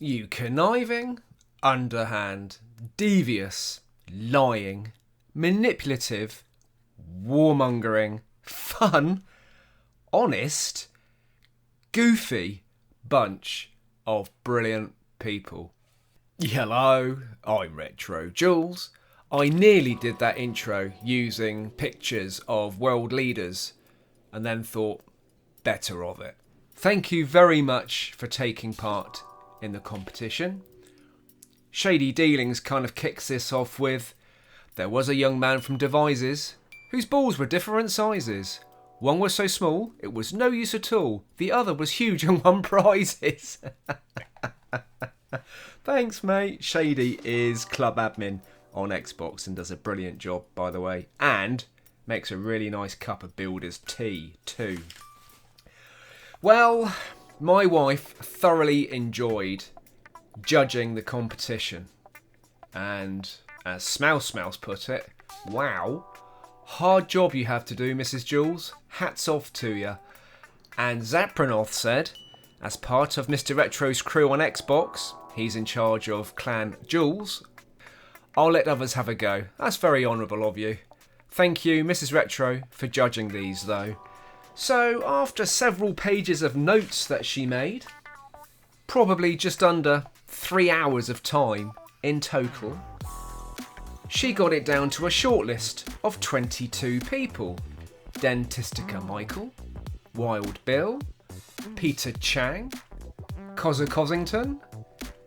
You conniving, underhand, devious, lying, manipulative, warmongering, fun, honest, goofy bunch of brilliant people. Hello, I'm RetroJules. I nearly did that intro using pictures of world leaders and then thought better of it. Thank you very much for taking part in the competition. Shady Dealings kind of kicks this off with, there was a young man from Devizes whose balls were different sizes. One was so small, it was no use at all. The other was huge and won prizes. Thanks, mate. Shady is club admin on Xbox and does a brilliant job, by the way. And makes a really nice cup of builder's tea, too. Well, my wife thoroughly enjoyed judging the competition. And as Smouse put it, wow, hard job you have to do, Mrs. Jules. Hats off to you. And Zapranoth said, as part of Mr. Retro's crew on Xbox, he's in charge of Clan JULES. I'll let others have a go. That's very honourable of you. Thank you, Mrs. Retro, for judging these, though. So, after several pages of notes that she made, probably just under 3 hours of time in total, she got it down to a shortlist of 22 people. Dentistica Michael, Wild Bill, Peter Chang, Cozza Cossington,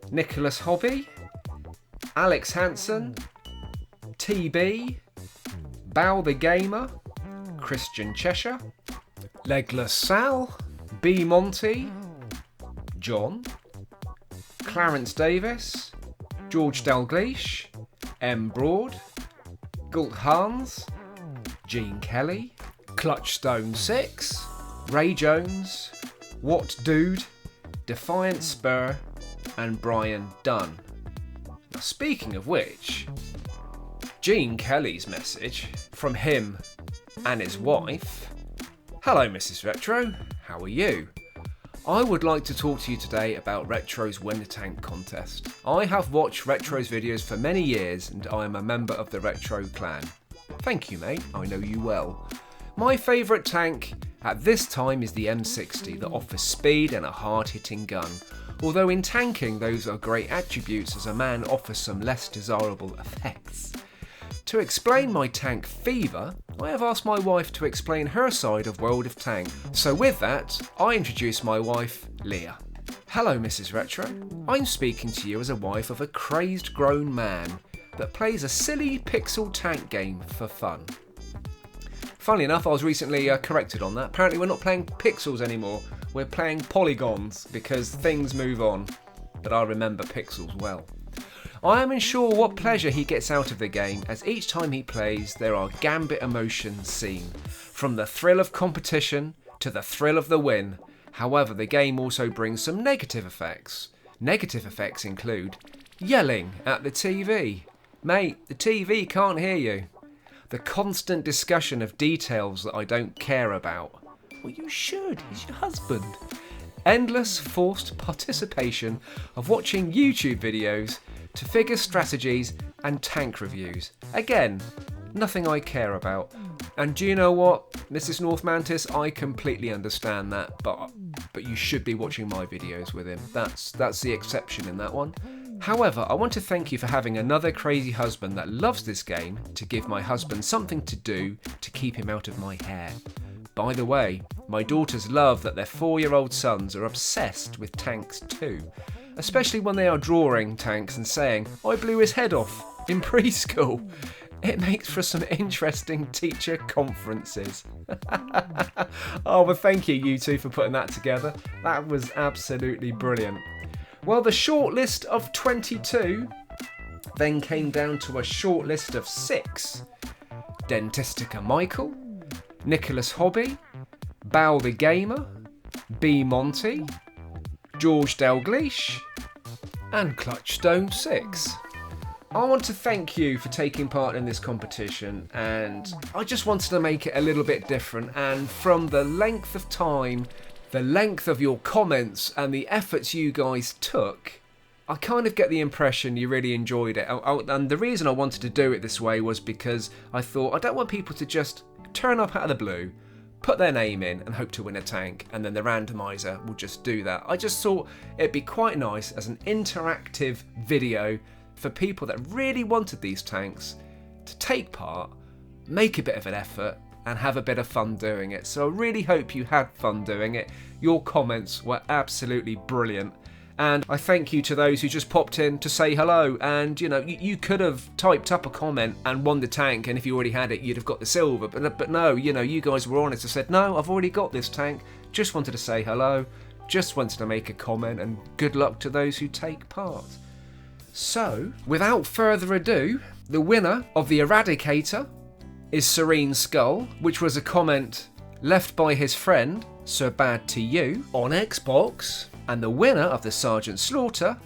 Nicholas Hobby, Alex Hansen, TB, Bow the Gamer, Christian Cheshire, Legless Sal, B Monty, John, Clarence Davis, George Dalgleish, M Broad, Gult Hans, Gene Kelly, Clutchstone 6, Ray Jones, What Dude, Defiant Spur, and Brian Dunn. Now, speaking of which, Gene Kelly's message from him and his wife. Hello, Mrs. Retro, how are you? I would like to talk to you today about Retro's Win the Tank contest. I have watched Retro's videos for many years and I am a member of the Retro clan. Thank you, mate, I know you well. My favourite tank at this time is the M60 that offers speed and a hard-hitting gun. Although in tanking those are great attributes, as a man offers some less desirable effects. To explain my tank fever, I have asked my wife to explain her side of World of Tank. So with that, I introduce my wife, Leah. Hello, Mrs. Retro. I'm speaking to you as a wife of a crazed grown man that plays a silly pixel tank game for fun. Funnily enough, I was recently corrected on that. Apparently we're not playing pixels anymore, we're playing polygons because things move on. But I remember pixels well. I am unsure what pleasure he gets out of the game, as each time he plays there are gambit emotions seen, from the thrill of competition to the thrill of the win. However, the game also brings some negative effects. Negative effects include yelling at the TV. Mate, the TV can't hear you. The constant discussion of details that I don't care about. Well, you should, he's your husband. Endless forced participation of watching YouTube videos to figure strategies and tank reviews. Again, nothing I care about. And do you know what, Mrs. North Mantis, I completely understand that, but you should be watching my videos with him. That's the exception in that one. However, I want to thank you for having another crazy husband that loves this game to give my husband something to do to keep him out of my hair. By the way, my daughters love that their 4-year-old sons are obsessed with tanks too. Especially when they are drawing tanks and saying, I blew his head off in preschool. It makes for some interesting teacher conferences. Oh, well, thank you, you two, for putting that together. That was absolutely brilliant. Well, the short list of 22 then came down to a short list of 6. Dentistica Michael, Nicholas Hobby, Bow the Gamer, B Monty, George Dalgleish, and Clutchstone 6. I want to thank you for taking part in this competition, and I just wanted to make it a little bit different, and from the length of time, the length of your comments and the efforts you guys took, I kind of get the impression you really enjoyed it. And the reason I wanted to do it this way was because I thought I don't want people to just turn up out of the blue, put their name in and hope to win a tank, and then the randomizer will just do that. I just thought it'd be quite nice as an interactive video for people that really wanted these tanks to take part, make a bit of an effort, and have a bit of fun doing it. So I really hope you had fun doing it. Your comments were absolutely brilliant. And I thank you to those who just popped in to say hello. And, you know, you could have typed up a comment and won the tank, and if you already had it, you'd have got the silver. But no, you know, you guys were honest and said, no, I've already got this tank. Just wanted to say hello. Just wanted to make a comment, and good luck to those who take part. So, without further ado, the winner of the Eradicator is Serene Skull, which was a comment left by his friend, Sir Bad to You, on Xbox. And the winner of the Sergeant Slaughter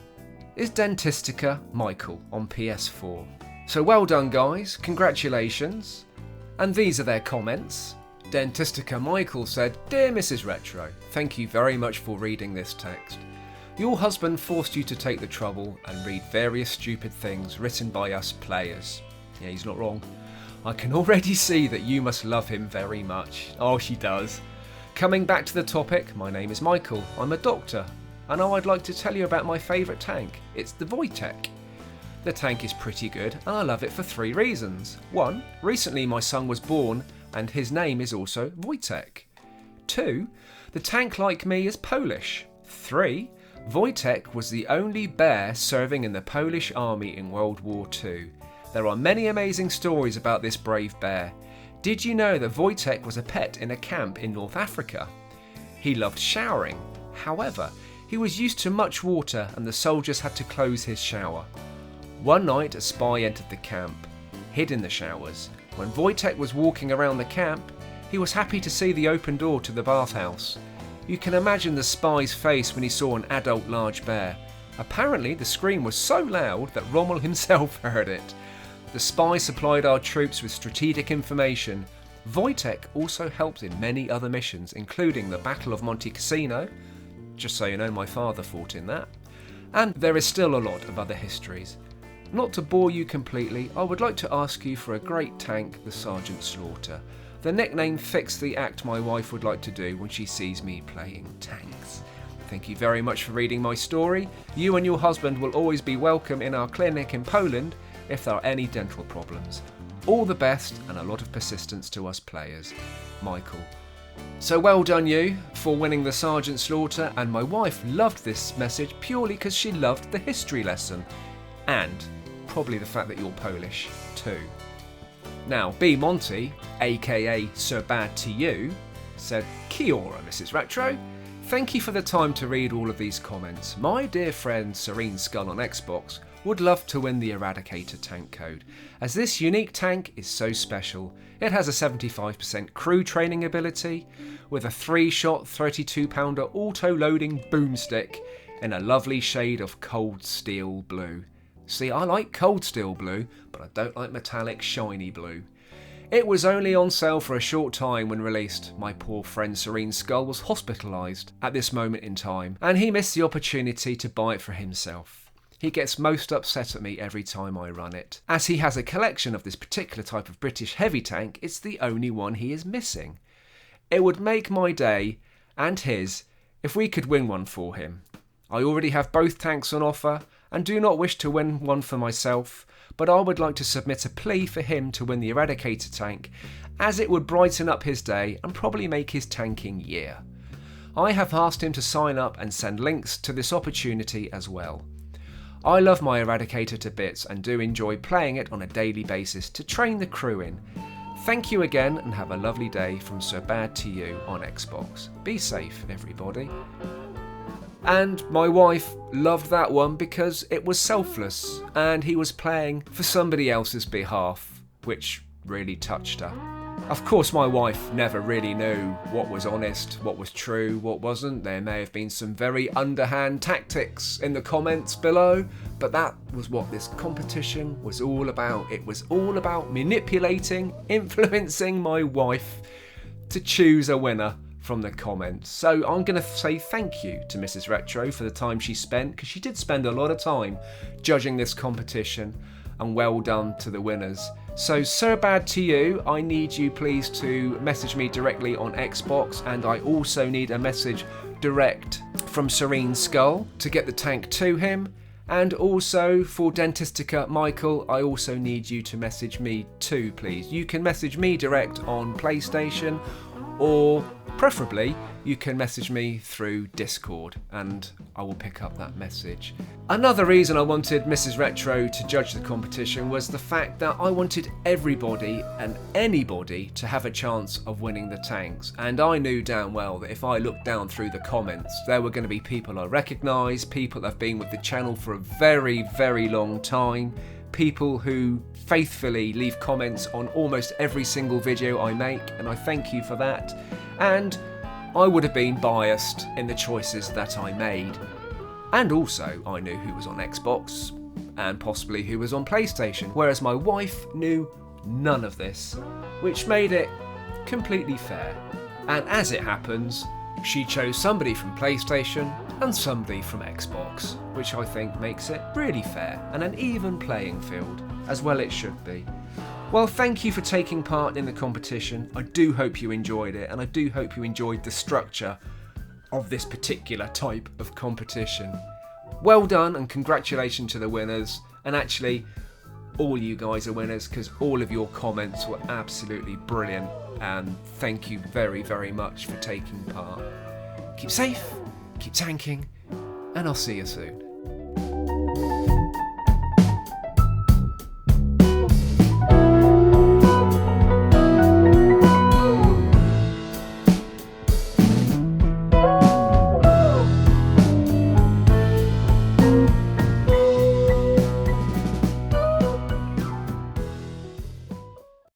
is Dentistica Michael on PS4. So well done, guys, congratulations. And these are their comments. Dentistica Michael said, "Dear Mrs. Retro, thank you very much for reading this text. Your husband forced you to take the trouble and read various stupid things written by us players." Yeah, he's not wrong. "I can already see that you must love him very much." Oh, she does. Coming back to the topic, my name is Michael, I'm a doctor, and now I'd like to tell you about my favourite tank. It's the Wojtek. The tank is pretty good, and I love it for 3 reasons. 1. Recently my son was born, and his name is also Wojtek. 2. The tank, like me, is Polish. 3. Wojtek was the only bear serving in the Polish army in World War II. There are many amazing stories about this brave bear. Did you know that Wojtek was a pet in a camp in North Africa? He loved showering. However, he was used to much water and the soldiers had to close his shower. One night a spy entered the camp, hid in the showers. When Wojtek was walking around the camp, he was happy to see the open door to the bathhouse. You can imagine the spy's face when he saw an adult large bear. Apparently the scream was so loud that Rommel himself heard it. The spy supplied our troops with strategic information. Wojtek also helped in many other missions, including the Battle of Monte Cassino. Just so you know, my father fought in that. And there is still a lot of other histories. Not to bore you completely, I would like to ask you for a great tank, the Sergeant Slaughter. The nickname fits the act my wife would like to do when she sees me playing tanks. Thank you very much for reading my story. You and your husband will always be welcome in our clinic in Poland if there are any dental problems. All the best and a lot of persistence to us players. Michael. So well done you for winning the Sergeant Slaughter, and my wife loved this message purely because she loved the history lesson and probably the fact that you're Polish too. Now B Monty, aka Sir Bad to You, said, "Kia ora, Mrs. Retro. Thank you for the time to read all of these comments. My dear friend Serene Skull on Xbox would love to win the Eradicator tank code, as this unique tank is so special. It has a 75% crew training ability, with a 3-shot 32-pounder auto-loading boomstick in a lovely shade of cold steel blue." See, I like cold steel blue, but I don't like metallic shiny blue. It was only on sale for a short time when released. My poor friend Serene Skull was hospitalised at this moment in time, and he missed the opportunity to buy it for himself. He gets most upset at me every time I run it. As he has a collection of this particular type of British heavy tank, it's the only one he is missing. It would make my day, and his, if we could win one for him. I already have both tanks on offer, and do not wish to win one for myself, but I would like to submit a plea for him to win the Eradicator tank, as it would brighten up his day and probably make his tanking year. I have asked him to sign up and send links to this opportunity as well. I love my Eradicator to bits and do enjoy playing it on a daily basis to train the crew in. Thank you again and have a lovely day from Sir Bad to You on Xbox. Be safe, everybody. And my wife loved that one because it was selfless and he was playing for somebody else's behalf, which really touched her. Of course, my wife never really knew what was honest, what was true, what wasn't. There may have been some very underhand tactics in the comments below, but that was what this competition was all about. It was all about manipulating, influencing my wife to choose a winner for from the comments. So I'm going to say thank you to Mrs. Retro for the time she spent, because she did spend a lot of time judging this competition, and well done to the winners. So bad to you, I need you please to message me directly on Xbox, and I also need a message direct from Serene Skull to get the tank to him. And also for Dentistica Michael, I also need you to message me too, please. You can message me direct on PlayStation, or preferably you can message me through Discord and I will pick up that message. Another reason I wanted Mrs. Retro to judge the competition was the fact that I wanted everybody and anybody to have a chance of winning the tanks, and I knew damn well that if I looked down through the comments there were going to be people I recognise, people that have been with the channel for a very, very long time, people who faithfully leave comments on almost every single video I make, and I thank you for that. And I would have been biased in the choices that I made. And also I knew who was on Xbox and possibly who was on PlayStation, whereas my wife knew none of this, which made it completely fair. And as it happens, she chose somebody from PlayStation and somebody from Xbox, which I think makes it really fair and an even playing field, as well it should be. Well, thank you for taking part in the competition. I do hope you enjoyed it, and I do hope you enjoyed the structure of this particular type of competition. Well done, and congratulations to the winners. And actually, all you guys are winners, because all of your comments were absolutely brilliant, and thank you very, very much for taking part. Keep safe, keep tanking, and I'll see you soon.